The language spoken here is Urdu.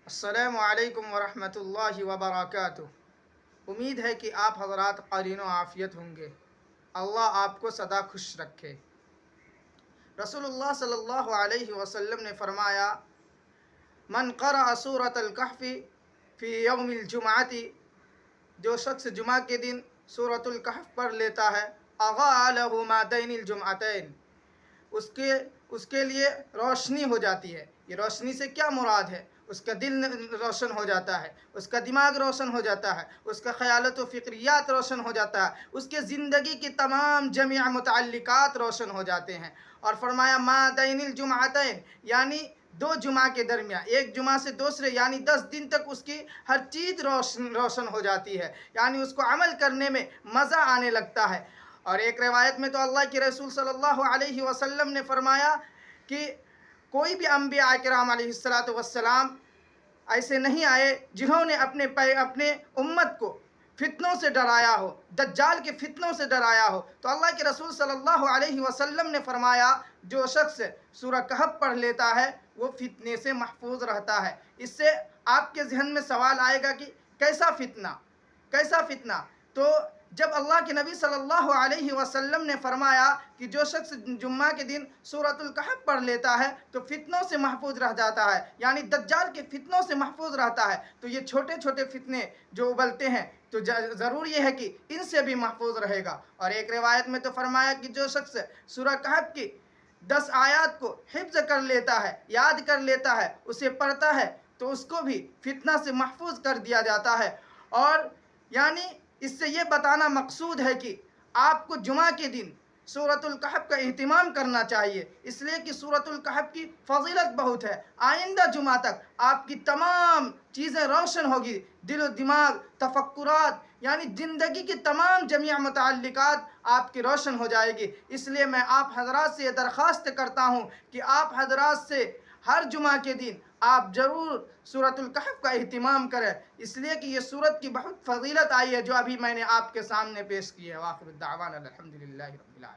السلام علیکم ورحمۃ اللہ وبرکاتہ۔ امید ہے کہ آپ حضرات قرین و عافیت ہوں گے۔ اللہ آپ کو سدا خوش رکھے۔ رسول اللہ صلی اللہ علیہ وسلم نے فرمایا، من قرأ سورۃ الکہف فی یوم الجمعۃ، جو شخص جمعہ کے دن سورۃ الکہف پڑھ لیتا ہے، اضاء لہ ما بین الجمعتین، اس کے لیے روشنی ہو جاتی ہے۔ یہ روشنی سے کیا مراد ہے؟ اس کا دل روشن ہو جاتا ہے، اس کا دماغ روشن ہو جاتا ہے، اس کا خیالات و فکریات روشن ہو جاتا ہے، اس کے زندگی کی تمام جمیع متعلقات روشن ہو جاتے ہیں۔ اور فرمایا ما بین الجمعتین، یعنی دو جمعہ کے درمیان، ایک جمعہ سے دوسرے یعنی 10 دن تک اس کی ہر چیز روشن ہو جاتی ہے، یعنی اس کو عمل کرنے میں مزہ آنے لگتا ہے۔ اور ایک روایت میں تو اللہ کے رسول صلی اللہ علیہ وسلم نے فرمایا کہ کوئی بھی انبیاء کرام علیہ السلام ایسے نہیں آئے جنہوں نے اپنے امت کو فتنوں سے ڈرایا ہو، دجال کے فتنوں سے ڈرایا ہو۔ تو اللہ کے رسول صلی اللہ علیہ وسلم نے فرمایا، جو شخص سورہ کہف پڑھ لیتا ہے وہ فتنے سے محفوظ رہتا ہے۔ اس سے آپ کے ذہن میں سوال آئے گا کہ کیسا فتنہ؟ تو جب اللہ کے نبی صلی اللہ علیہ وسلم نے فرمایا کہ جو شخص جمعہ کے دن سورۃ الکہف پڑھ لیتا ہے تو فتنوں سے محفوظ رہ جاتا ہے، یعنی دجال کے فتنوں سے محفوظ رہتا ہے، تو یہ چھوٹے چھوٹے فتنے جو ابلتے ہیں تو ضرور یہ ہے کہ ان سے بھی محفوظ رہے گا۔ اور ایک روایت میں تو فرمایا کہ جو شخص سورہ کہف کی 10 آیات کو حفظ کر لیتا ہے، یاد کر لیتا ہے، اسے پڑھتا ہے تو اس کو بھی فتنہ سے محفوظ کر دیا جاتا ہے۔ اور یعنی اس سے یہ بتانا مقصود ہے کہ آپ کو جمعہ کے دن سورۃ الکہف کا اہتمام کرنا چاہیے، اس لیے کہ سورۃ الکہف کی فضیلت بہت ہے۔ آئندہ جمعہ تک آپ کی تمام چیزیں روشن ہوگی، دل و دماغ، تفکرات، یعنی زندگی کی تمام جمیع متعلقات آپ کی روشن ہو جائے گی۔ اس لیے میں آپ حضرات سے یہ درخواست کرتا ہوں کہ آپ حضرات سے ہر جمعہ کے دن آپ ضرور سورۃ الکہف کا اہتمام کریں، اس لیے کہ یہ سورت کی بہت فضیلت آئی ہے جو ابھی میں نے آپ کے سامنے پیش کی ہے۔ وآخر الدعوانا الحمدللہ رب العالمین۔